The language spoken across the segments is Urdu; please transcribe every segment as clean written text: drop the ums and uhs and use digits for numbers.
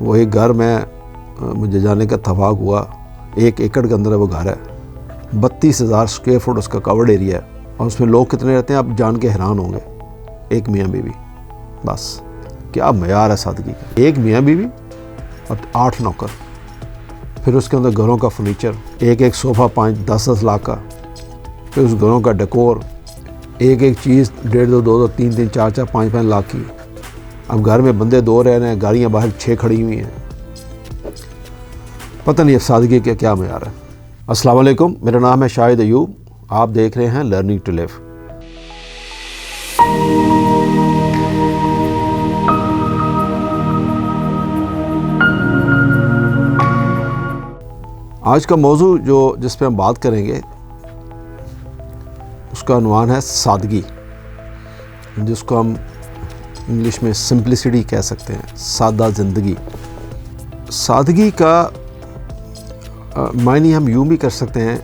وہ ایک گھر میں مجھے جانے کا اتفاق ہوا، 1 ایکڑ کے اندر وہ گھر ہے، 32,000 اسکوائر فٹ اس کا کورڈ ایریا ہے، اور اس میں لوگ کتنے رہتے ہیں آپ جان کے حیران ہوں گے، ایک میاں بیوی، بس کیا معیار ہے سادگی کا، ایک میاں بیوی اور 8 نوکر، پھر اس کے اندر گھروں کا فرنیچر، ایک صوفہ 5-10 لاکھ کا، پھر اس گھروں کا ڈیکور، ایک چیز 1.5-2, 3, 4, 5 لاکھ کی۔ اب گھر میں بندے 2 رہ رہے ہیں، گاڑیاں باہر 6 کھڑی ہوئی ہیں، پتہ نہیں اب سادگی کا کیا معیار ہے۔ السلام علیکم، میرا نام ہے شاہد ایوب، آپ دیکھ رہے ہیں لرننگ ٹو لیو۔ آج کا موضوع جس پہ ہم بات کریں گے اس کا عنوان ہے سادگی، جس کو ہم انگلش میں سمپلسٹی کہہ سکتے ہیں، سادہ زندگی۔ سادگی کا معنی ہم یوں بھی کر سکتے ہیں،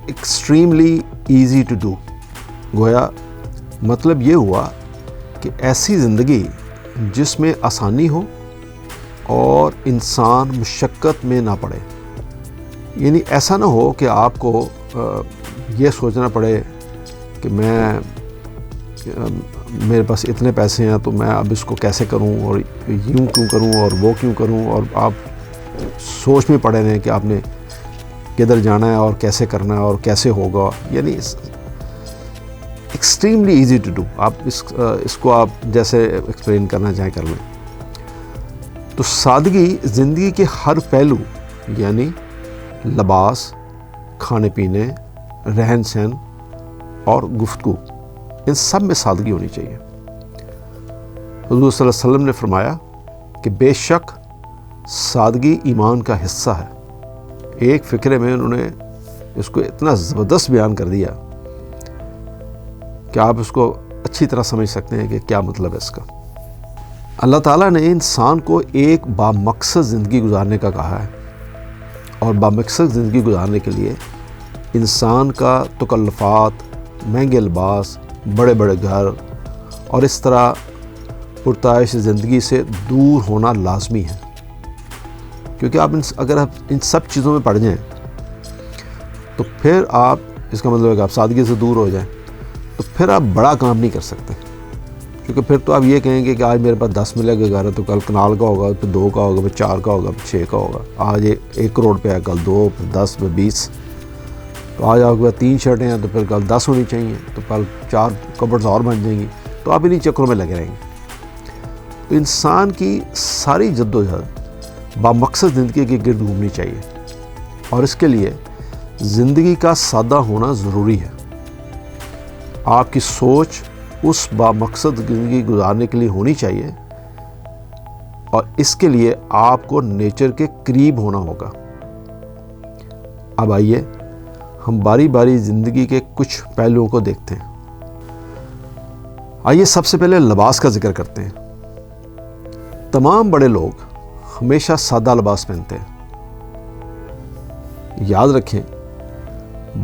ایکسٹریملی ایزی ٹو ڈو، گویا مطلب یہ ہوا کہ ایسی زندگی جس میں آسانی ہو اور انسان مشقت میں نہ پڑے، یعنی ایسا نہ ہو کہ آپ کو یہ سوچنا پڑے کہ میرے پاس اتنے پیسے ہیں تو میں اب اس کو کیسے کروں اور یوں کیوں کروں اور وہ کیوں کروں، اور آپ سوچ میں پڑے رہیں کہ آپ نے کدھر جانا ہے اور کیسے کرنا ہے اور کیسے ہوگا، یعنی ایکسٹریملی ایزی ٹو ڈو۔ آپ اس کو آپ جیسے ایکسپلین کرنا چاہیں کر لیں۔ تو سادگی زندگی کے ہر پہلو، یعنی لباس، کھانے پینے، رہن سہن اور گفتگو، ان سب میں سادگی ہونی چاہیے۔ حضور صلی اللہ علیہ وسلم نے فرمایا کہ بے شک سادگی ایمان کا حصہ ہے۔ ایک فقرے میں انہوں نے اس کو اتنا زبردست بیان کر دیا کہ آپ اس کو اچھی طرح سمجھ سکتے ہیں کہ کیا مطلب ہے اس کا۔ اللہ تعالیٰ نے انسان کو ایک بامقصد زندگی گزارنے کا کہا ہے، اور بامقصد زندگی گزارنے کے لیے انسان کا تکلفات، مہنگے لباس، بڑے بڑے گھر اور اس طرح پرتعیش زندگی سے دور ہونا لازمی ہے، کیونکہ اگر آپ ان سب چیزوں میں پڑ جائیں تو پھر آپ، اس کا مطلب ہے کہ آپ سادگی سے دور ہو جائیں تو پھر آپ بڑا کام نہیں کر سکتے، کیونکہ پھر تو آپ یہ کہیں گے کہ آج میرے پاس 10 ملے گا گھر ہے تو کل کنال کا ہوگا، پھر 2 کا ہوگا، پھر 4 کا ہوگا، پھر 6 کا ہوگا، آج 1 کروڑ پہ ہے، کل 2، پھر 10، پھر 20، تو آج آپ کے پاس 3 شرٹیں ہیں تو پھر کل 10 ہونی چاہیے، تو کل 4 کپبورڈز اور بن جائیں گی، تو آپ انہیں چکروں میں لگے رہیں گے۔ تو انسان کی ساری جدوجہد بامقصد زندگی کے گرد گھومنی چاہیے، اور اس کے لیے زندگی کا سادہ ہونا ضروری ہے۔ آپ کی سوچ اس بامقصد زندگی گزارنے کے لیے ہونی چاہیے، اور اس کے لیے آپ کو نیچر کے قریب ہونا ہوگا۔ اب آئیے ہم باری باری زندگی کے کچھ پہلوؤں کو دیکھتے ہیں۔ آئیے سب سے پہلے لباس کا ذکر کرتے ہیں۔ تمام بڑے لوگ ہمیشہ سادہ لباس پہنتے ہیں۔ یاد رکھیں،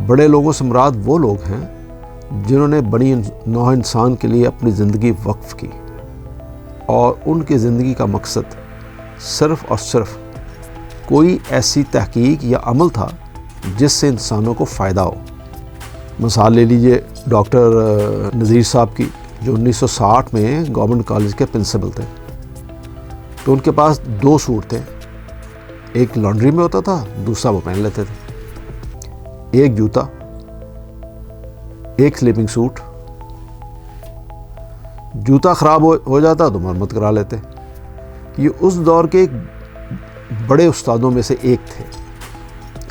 بڑے لوگوں سے مراد وہ لوگ ہیں جنہوں نے بنی نوع انسان کے لیے اپنی زندگی وقف کی، اور ان کی زندگی کا مقصد صرف اور صرف کوئی ایسی تحقیق یا عمل تھا جس سے انسانوں کو فائدہ ہو۔ مثال لے لیجئے ڈاکٹر نذیر صاحب کی، جو 1960 میں گورنمنٹ کالج کے پرنسپل تھے، تو ان کے پاس 2 سوٹ تھے، ایک لانڈری میں ہوتا تھا، دوسرا وہ پہن لیتے تھے، ایک جوتا، ایک سلیپنگ سوٹ، جوتا خراب ہو جاتا تو مرمت کرا لیتے۔ یہ اس دور کے ایک بڑے استادوں میں سے ایک تھے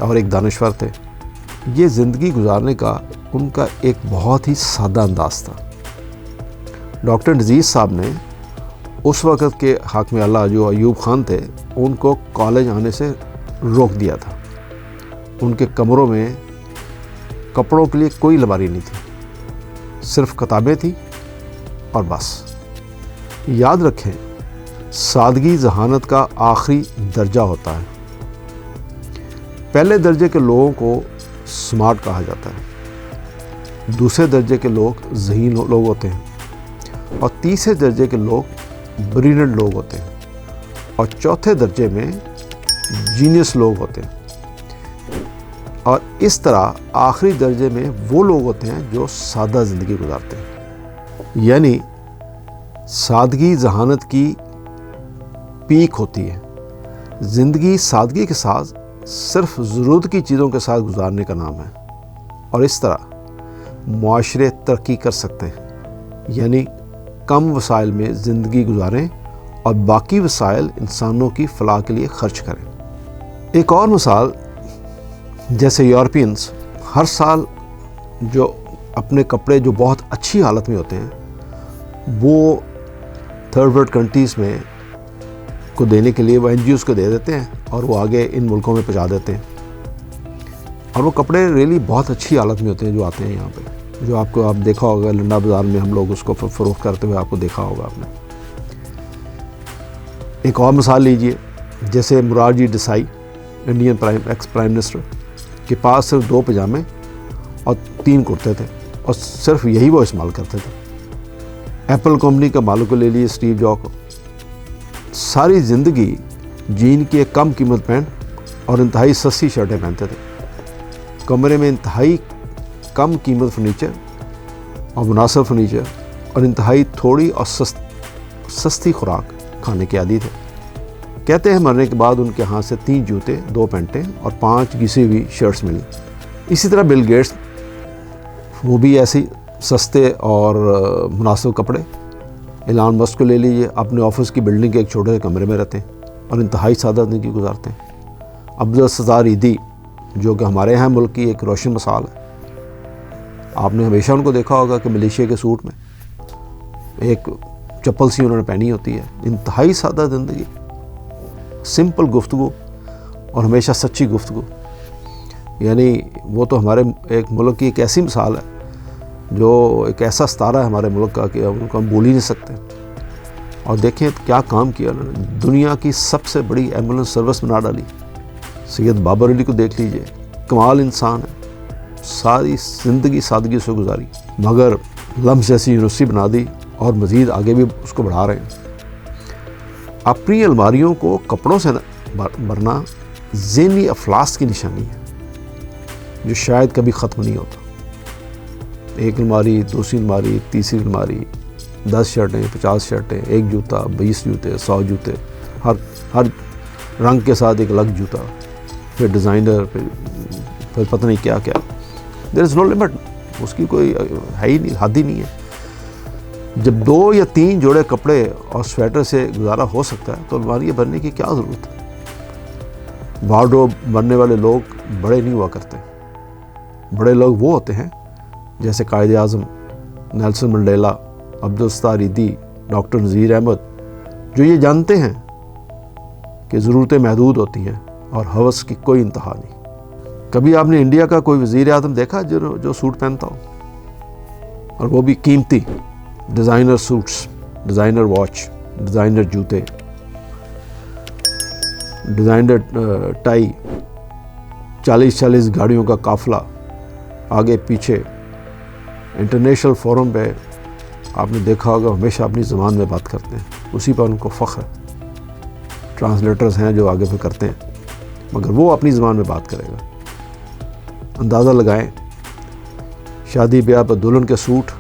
اور ایک دانشور تھے۔ یہ زندگی گزارنے کا ان کا ایک بہت ہی سادہ انداز تھا۔ ڈاکٹر نذیر صاحب نے اس وقت کے حاکم اللہ جو ایوب خان تھے، ان کو کالج آنے سے روک دیا تھا۔ ان کے کمروں میں کپڑوں کے لیے کوئی لباری نہیں تھی، صرف کتابیں تھیں اور بس۔ یاد رکھیں، سادگی ذہانت کا آخری درجہ ہوتا ہے۔ پہلے درجے کے لوگوں کو سمارٹ کہا جاتا ہے، دوسرے درجے کے لوگ ذہین لوگ ہوتے ہیں، اور تیسرے درجے کے لوگ بریلینٹ لوگ ہوتے ہیں، اور چوتھے درجے میں جینیس لوگ ہوتے ہیں، اور اس طرح آخری درجے میں وہ لوگ ہوتے ہیں جو سادہ زندگی گزارتے ہیں۔ یعنی سادگی ذہانت کی پیک ہوتی ہے۔ زندگی سادگی کے ساتھ صرف ضرورت کی چیزوں کے ساتھ گزارنے کا نام ہے، اور اس طرح معاشرے ترقی کر سکتے ہیں۔ یعنی کم وسائل میں زندگی گزاریں اور باقی وسائل انسانوں کی فلاح کے لیے خرچ کریں۔ ایک اور مثال، جیسے یورپینز ہر سال جو اپنے کپڑے جو بہت اچھی حالت میں ہوتے ہیں وہ تھرڈ ورلڈ کنٹریز میں کو دینے کے لیے وہ NGOs کو دے دیتے ہیں، اور وہ آگے ان ملکوں میں پہنچا دیتے ہیں، اور وہ کپڑے ریلی بہت اچھی حالت میں ہوتے ہیں جو آتے ہیں یہاں پہ، جو آپ دیکھا ہوگا لنڈا بازار میں ہم لوگ اس کو فروخت کرتے ہوئے آپ کو دیکھا ہوگا آپ نے۔ ایک اور مثال لیجئے، جیسے Morarji Desai Indian ex prime minister کے پاس صرف 2 پجامے اور 3 کرتے تھے، اور صرف یہی وہ استعمال کرتے تھے۔ ایپل کمپنی کا مالک کو لے لیے اسٹیو جاب کو، ساری زندگی جین کی ایک کم قیمت پینٹ اور انتہائی سستی شرٹیں پہنتے تھے، کمرے میں انتہائی کم قیمت فرنیچر اور مناسب فرنیچر اور انتہائی تھوڑی اور سستی خوراک کھانے کے عادی تھے۔ کہتے ہیں مرنے کے بعد ان کے ہاتھ سے 3 جوتے، 2 پینٹیں اور 5 گھسی ہوئی شرٹس ملی۔ اسی طرح بل گیٹس، وہ بھی ایسی سستے اور مناسب کپڑے۔ ایلان مسک کو لے لیجیے، اپنے آفس کی بلڈنگ کے ایک چھوٹے سے کمرے میں رہتے ہیں اور انتہائی سادہ زندگی گزارتے ہیں۔ عبدالستار ایدھی، جو کہ ہمارے یہاں ملک کی ایک روشن مثال ہے، آپ نے ہمیشہ ان کو دیکھا ہوگا کہ ملیشیا کے سوٹ میں ایک چپل سی انہوں نے پہنی ہوتی ہے، انتہائی سادہ زندگی، سمپل گفتگو اور ہمیشہ سچی گفتگو۔ یعنی وہ تو ہمارے ایک ملک کی ایک ایسی مثال ہے جو ایک ایسا ستارہ ہے ہمارے ملک کا کہ ان کو ہم بھول ہی نہیں سکتے۔ اور دیکھیں کیا کام کیا انہوں نے، دنیا کی سب سے بڑی ایمبولینس سروس بنا ڈالی۔ سید بابر علی کو دیکھ لیجئے، کمال انسان ہے، ساری زندگی سادگی سے گزاری، مگر لمس جیسی یونیورسٹی بنا دی اور مزید آگے بھی اس کو بڑھا رہے ہیں۔ اپنی الماریوں کو کپڑوں سے بھرنا ذہنی افلاس کی نشانی ہے جو شاید کبھی ختم نہیں ہوتا۔ ایک الماری، دوسری الماری، تیسری الماری، 10 شرٹیں، 50 شرٹیں، 1 جوتا، 20 جوتے، 100 جوتے، ہر رنگ کے ساتھ ایک الگ جوتا، پھر ڈیزائنر، پھر پتہ نہیں کیا کیا۔ دیر از نو لمٹ، اس کی کوئی ہے ہی نہیں، حد ہی نہیں ہے۔ جب 2 یا 3 جوڑے کپڑے اور سویٹر سے گزارا ہو سکتا ہے تو الماریاں بھرنے کی کیا ضرورت ہے؟ وارڈروب بننے والے لوگ بڑے نہیں ہوا کرتے، بڑے لوگ وہ ہوتے ہیں جیسے Quaid Azam Nelson Mandela, Abdul Sattar Edhi, doctor Nazir Ahmad, جو یہ جانتے ہیں کہ ضرورتیں محدود ہوتی ہیں اور ہوس کی کوئی انتہا نہیں۔ کبھی آپ نے انڈیا کا کوئی وزیر اعظم دیکھا جو سوٹ پہنتا ہو، اور وہ بھی قیمتی designer suits, designer watch, designer جوتے، ڈیزائنر ٹائی، 40 گاڑیوں کا قافلہ آگے پیچھے۔ انٹرنیشنل فورم پہ آپ نے دیکھا ہوگا ہمیشہ اپنی زبان میں بات کرتے ہیں، اسی پر ان کو فخر ہے۔ ٹرانسلیٹرز ہیں جو آگے پہ کرتے ہیں، مگر وہ اپنی زبان میں بات کرے گا۔ اندازہ لگائیں، شادی بیاہ پر دلہن کے سوٹ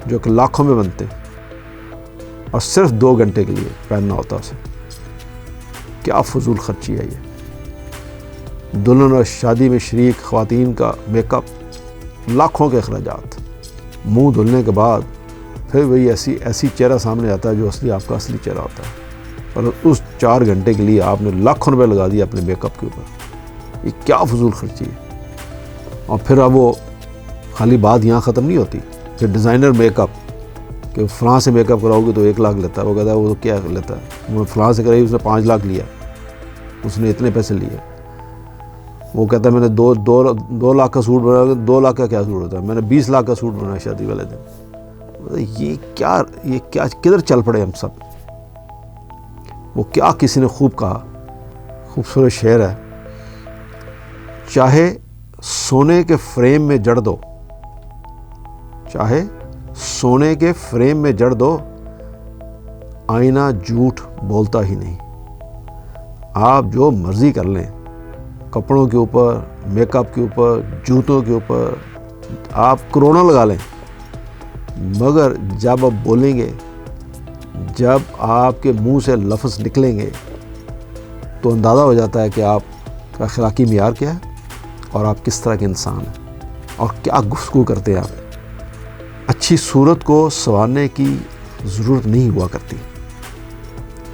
جو کہ لاکھوں میں بنتے ہیں اور صرف 2 گھنٹے کے لیے پہننا ہوتا اسے، کیا فضول خرچی ہے یہ۔ دلہن اور شادی میں شریک خواتین کا میک اپ، لاکھوں کے اخراجات، منہ دھلنے کے بعد پھر وہی ایسی چہرہ سامنے آتا ہے جو آپ کا اصلی چہرہ ہوتا ہے، اور اس 4 گھنٹے کے لیے آپ نے لاکھوں روپے لگا دیا اپنے میک اپ کے اوپر۔ یہ کیا فضول خرچی ہے۔ اور پھر اب وہ خالی بات یہاں ختم نہیں ہوتی، پھر ڈیزائنر میک اپ، کہ فلاں سے میک اپ کراؤ گے تو 1 لاکھ لیتا ہے، وہ کہتا ہے وہ کیا لیتا ہے، وہ فلاں سے کرائی اس نے 5 لاکھ لیا، اس نے اتنے پیسے لیے۔ وہ کہتا ہے میں نے 2 لاکھ کا سوٹ بنایا، 2 لاکھ کا کیا سوٹ ہوتا ہے، میں نے 20 لاکھ کا سوٹ بنایا شادی والے دن۔ یہ کیا کدھر چل پڑے ہم سب۔ وہ کیا کسی نے خوب کہا، خوبصورت شعر ہے، چاہے سونے کے فریم میں جڑ دو، چاہے سونے کے فریم میں جڑ دو، آئینہ جھوٹ بولتا ہی نہیں۔ آپ جو مرضی کر لیں، کپڑوں کے اوپر، میک اپ کے اوپر، جوتوں کے اوپر آپ کروڑوں لگا لیں، مگر جب آپ بولیں گے، جب آپ کے منہ سے لفظ نکلیں گے تو اندازہ ہو جاتا ہے کہ آپ کا اخلاقی معیار کیا ہے اور آپ کس طرح کے انسان ہیں اور کیا گفتگو کرتے ہیں آپ۔ اچھی صورت کو سنوارنے کی ضرورت نہیں ہوا کرتی،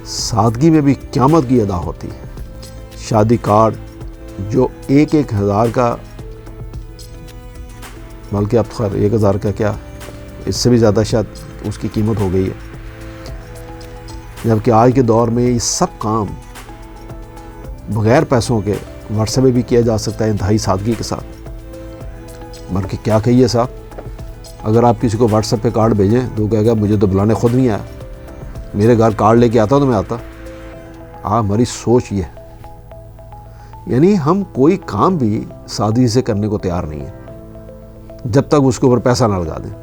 سادگی میں بھی قیامت کی ادا ہوتی ہے۔ شادی کارڈ جو 1,000 کا، بلکہ اب خیر 1,000 کا کیا، اس سے بھی زیادہ شاید اس کی قیمت ہو گئی ہے، جبکہ آج کے دور میں یہ سب کام بغیر پیسوں کے واٹس ایپ پہ بھی کیا جا سکتا ہے انتہائی سادگی کے ساتھ۔ بلکہ کیا کہیے صاحب، اگر آپ کسی کو واٹس ایپ پہ کارڈ بھیجیں تو کہے گا مجھے تو بلانے خود نہیں آیا، میرے گھر کارڈ لے کے آتا تو میں آتا۔ ہماری سوچ یہ ہے، یعنی ہم کوئی کام بھی سادگی سے کرنے کو تیار نہیں ہے جب تک اس کے اوپر پیسہ نہ لگا دیں۔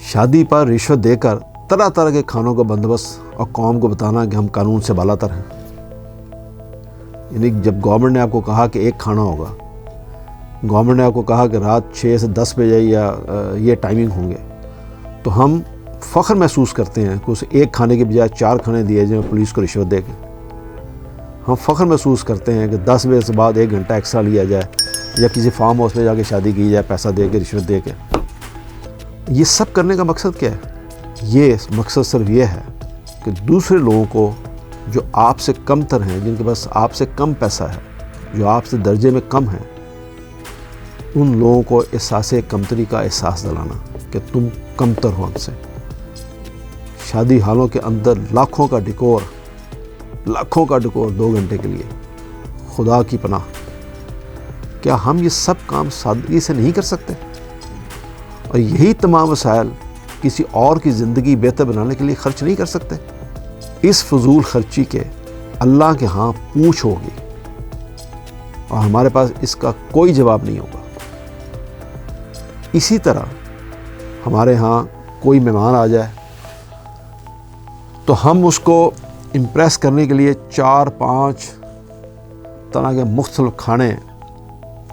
شادی پر رشوت دے کر طرح طرح کے کھانوں کا بندوبست اور قوم کو بتانا کہ ہم قانون سے بالا تر ہیں، یعنی جب گورنمنٹ نے آپ کو کہا کہ ایک کھانا ہوگا، گورنمنٹ نے آپ کو کہا کہ رات 6 سے 10 بجے یا یہ ٹائمنگ ہوں گے، تو ہم فخر محسوس کرتے ہیں کہ اسے ایک کھانے کے بجائے 4 کھانے دیے جائیں پولیس کو رشوت دے کے۔ ہم فخر محسوس کرتے ہیں کہ 10 بجے سے بعد 1 گھنٹہ ایکسٹرا لیا جائے یا کسی فارم ہاؤس میں جا کے شادی کی جائے پیسہ دے کے، رشوت دے کے۔ یہ سب کرنے کا مقصد کیا ہے؟ یہ مقصد صرف یہ ہے کہ دوسرے لوگوں کو جو آپ سے کم تر ہیں، جن کے پاس آپ سے کم پیسہ ہے، جو آپ سے درجے میں کم ہیں، ان لوگوں کو احساس کمتری کا احساس دلانا کہ تم کمتر ہو ہم سے۔ شادی ہالوں کے اندر لاکھوں کا ڈیکور 2 گھنٹے کے لیے، خدا کی پناہ، کیا ہم یہ سب کام سادگی سے نہیں کر سکتے؟ اور یہی تمام وسائل کسی اور کی زندگی بہتر بنانے کے لیے خرچ نہیں کر سکتے؟ اس فضول خرچی کے اللہ کے ہاں پوچھ ہوگی اور ہمارے پاس اس کا کوئی جواب نہیں ہوگا۔ اسی طرح ہمارے ہاں کوئی مہمان آ جائے تو ہم اس کو امپریس کرنے کے لیے 4-5 طرح کے مختلف کھانے،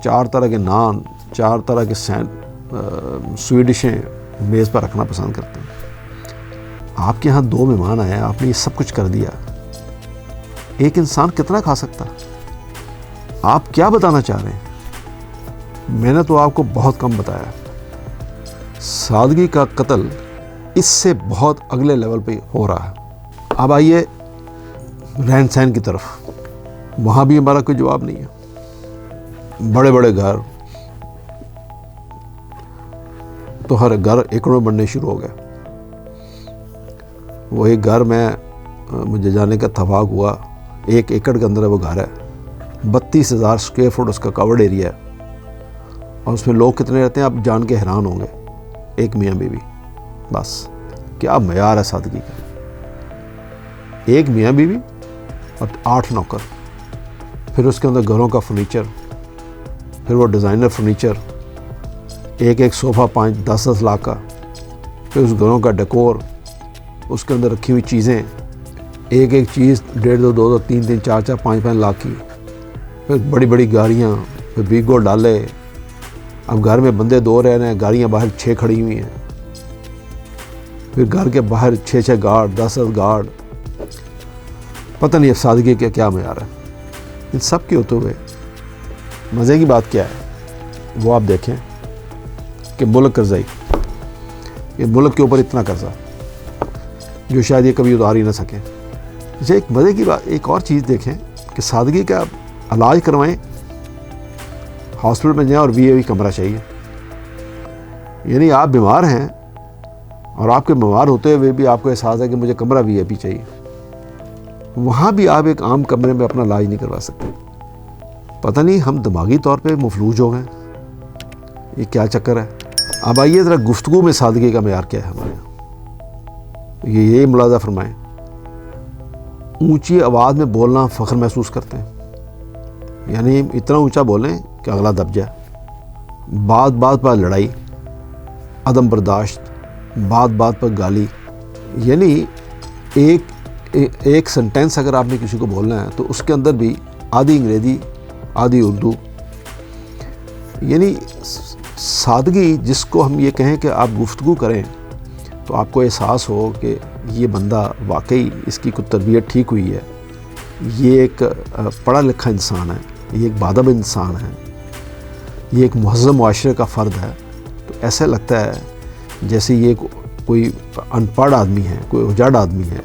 4 طرح کے نان، 4 طرح کے سویٹ ڈشیں میز پر رکھنا پسند کرتے ہیں۔ آپ کے ہاں 2 مہمان آئے، آپ نے یہ سب کچھ کر دیا، ایک انسان کتنا کھا سکتا؟ آپ کیا بتانا چاہ رہے ہیں؟ میں نے تو آپ کو بہت کم بتایا۔ سادگی کا قتل اس سے بہت اگلے لیول پہ ہو رہا ہے۔ اب آئیے رہن سہن کی طرف، وہاں بھی ہمارا کوئی جواب نہیں ہے۔ بڑے بڑے گھر، تو ہر گھر ایکڑوں بننے شروع ہو گئے۔ وہ ایک گھر میں مجھے جانے کا اتفاق ہوا، 1 ایکڑ کے اندر وہ گھر ہے، 32,000 اسکوائر فٹ اس کا کورڈ ایریا ہے، اور اس میں لوگ کتنے رہتے ہیں آپ جان کے حیران ہوں گے، 1 میاں بیوی، بس کیا معیار ہے سادگی کا۔ 1 میاں بیوی اور 8 نوکر، پھر اس کے اندر گھروں کا فرنیچر، پھر وہ ڈیزائنر فرنیچر، ایک صوفہ 5-10 لاکھ کا، پھر اس گھروں کا ڈیکور، اس کے اندر رکھی ہوئی چیزیں، ایک چیز 1.5-2, 2, 3, 4, 5 لاکھ کی، پھر بڑی بڑی گاڑیاں، پھر بیگو ڈالے۔ اب گھر میں بندے 2 رہ رہے ہیں، گاڑیاں باہر 6 کھڑی ہوئی ہیں، پھر گھر کے باہر 6 گارڈ، 10 گارڈ، پتہ نہیں اب سادگی کا کیا معیار ہے۔ ان سب کے ہوتے ہوئے مزے کی بات کیا ہے، وہ آپ دیکھیں کہ ملک قرضائی، یہ ملک کے اوپر اتنا قرضہ جو شاید یہ کبھی اتار ہی نہ سکیں۔ اچھا، ایک مزے کی بات، ایک اور چیز دیکھیں کہ سادگی کا علاج کروائیں، ہاسپٹل میں جائیں اور VIP کمرہ چاہیے، یعنی آپ بیمار ہیں اور آپ کے بیمار ہوتے ہوئے بھی آپ کو احساس ہے کہ مجھے کمرہ VIP چاہیے، وہاں بھی آپ ایک عام کمرے میں اپنا علاج نہیں کروا سکتے۔ پتہ نہیں ہم دماغی طور پہ مفلوج ہو گئے، یہ کیا چکر ہے۔ اب آئیے ذرا گفتگو میں سادگی کا معیار کیا ہے ہمارے یہاں، یہ ملاحظہ فرمائیں۔ اونچی آواز میں بولنا فخر محسوس کرتے ہیں، یعنی اتنا اونچا بولیں کہ اگلا دب جائے، بات بات پر لڑائی، عدم برداشت، بات بات پر گالی، یعنی ایک ایک سنٹینس اگر آپ نے کسی کو بولنا ہے تو اس کے اندر بھی آدھی انگریزی آدھی اردو، یعنی سادگی جس کو ہم یہ کہیں کہ آپ گفتگو کریں تو آپ کو احساس ہو کہ یہ بندہ واقعی اس کی کوئی تربیت ٹھیک ہوئی ہے، یہ ایک پڑھا لکھا انسان ہے، یہ ایک بادب انسان ہے، یہ ایک مہذب معاشرے کا فرد ہے، تو ایسا لگتا ہے جیسے یہ کوئی ان پڑھ آدمی ہے، کوئی اجاڑ آدمی ہے،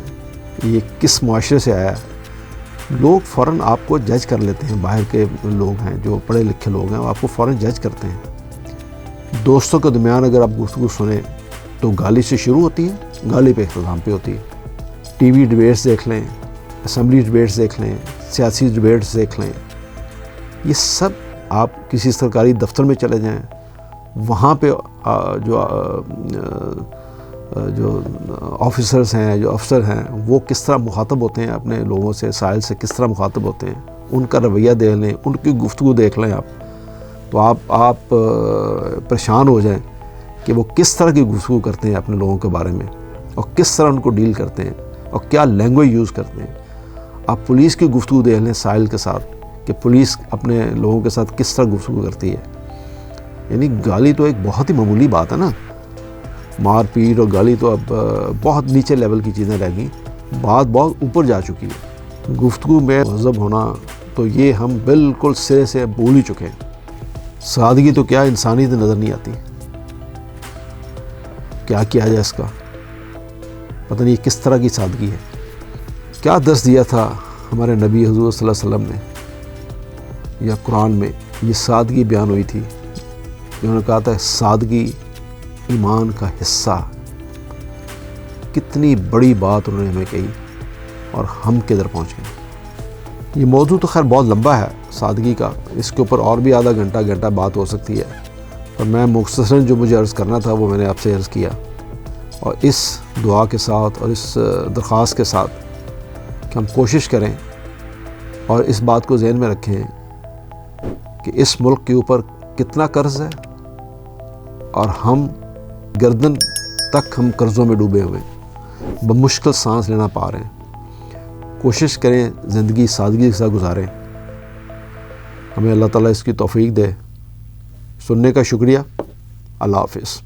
یہ کس معاشرے سے آیا ہے۔ لوگ فوراً آپ کو جج کر لیتے ہیں، باہر کے لوگ ہیں جو پڑھے لکھے لوگ ہیں وہ آپ کو فوراً جج کرتے ہیں۔ دوستوں کے درمیان اگر آپ گفتگو سنیں تو گالی سے شروع ہوتی ہے، گالی پہ اختتام پہ ہوتی ہے۔ ٹی وی ڈبیٹس دیکھ لیں، اسمبلی ڈبیٹس دیکھ لیں، سیاسی ڈبیٹس دیکھ لیں، یہ سب آپ کسی سرکاری دفتر میں چلے جائیں، وہاں پہ جو آفیسرز ہیں، جو افسر ہیں، وہ کس طرح مخاطب ہوتے ہیں اپنے لوگوں سے، سائل سے کس طرح مخاطب ہوتے ہیں، ان کا رویہ دیکھ لیں، ان کی گفتگو دیکھ لیں آپ، تو آپ پریشان ہو جائیں کہ وہ کس طرح کی گفتگو کرتے ہیں اپنے لوگوں کے بارے میں، اور کس طرح ان کو ڈیل کرتے ہیں، اور کیا لینگویج یوز کرتے ہیں۔ آپ پولیس کی گفتگو دیکھ لیں سائل کے ساتھ کہ پولیس اپنے لوگوں کے ساتھ کس طرح گفتگو کرتی ہے۔ یعنی گالی تو ایک بہت ہی معمولی بات ہے نا، مار پیٹ اور گالی تو اب بہت نیچے لیول کی چیزیں رہ گئیں، بات بہت اوپر جا چکی ہے۔ گفتگو میں مہذب ہونا تو یہ ہم بالکل سرے سے بھول ہی چکے ہیں۔ سادگی تو کیا انسانیت نظر نہیں آتی، کیا کیا جائے اس کا، پتہ نہیں کس طرح کی سادگی ہے۔ کیا درس دیا تھا ہمارے نبی حضور صلی اللہ علیہ وسلم نے، یا قرآن میں یہ سادگی بیان ہوئی تھی، انہوں نے کہا تھا سادگی ایمان کا حصہ۔ کتنی بڑی بات انہوں نے ہمیں کہی اور ہم کدھر پہنچ گئے۔ یہ موضوع تو خیر بہت لمبا ہے سادگی کا، اس کے اوپر اور بھی آدھا گھنٹہ بات ہو سکتی ہے، پر میں مختصراً جو مجھے عرض کرنا تھا وہ میں نے آپ سے عرض کیا، اور اس دعا کے ساتھ اور اس درخواست کے ساتھ کہ ہم کوشش کریں اور اس بات کو ذہن میں رکھیں کہ اس ملک کے اوپر کتنا قرض ہے اور ہم گردن تک ہم قرضوں میں ڈوبے ہوئے ہیں، بمشکل سانس لینا پا رہے ہیں۔ کوشش کریں زندگی سادگی کے ساتھ گزاریں، ہمیں اللہ تعالیٰ اس کی توفیق دے۔ سننے کا شکریہ، اللہ حافظ۔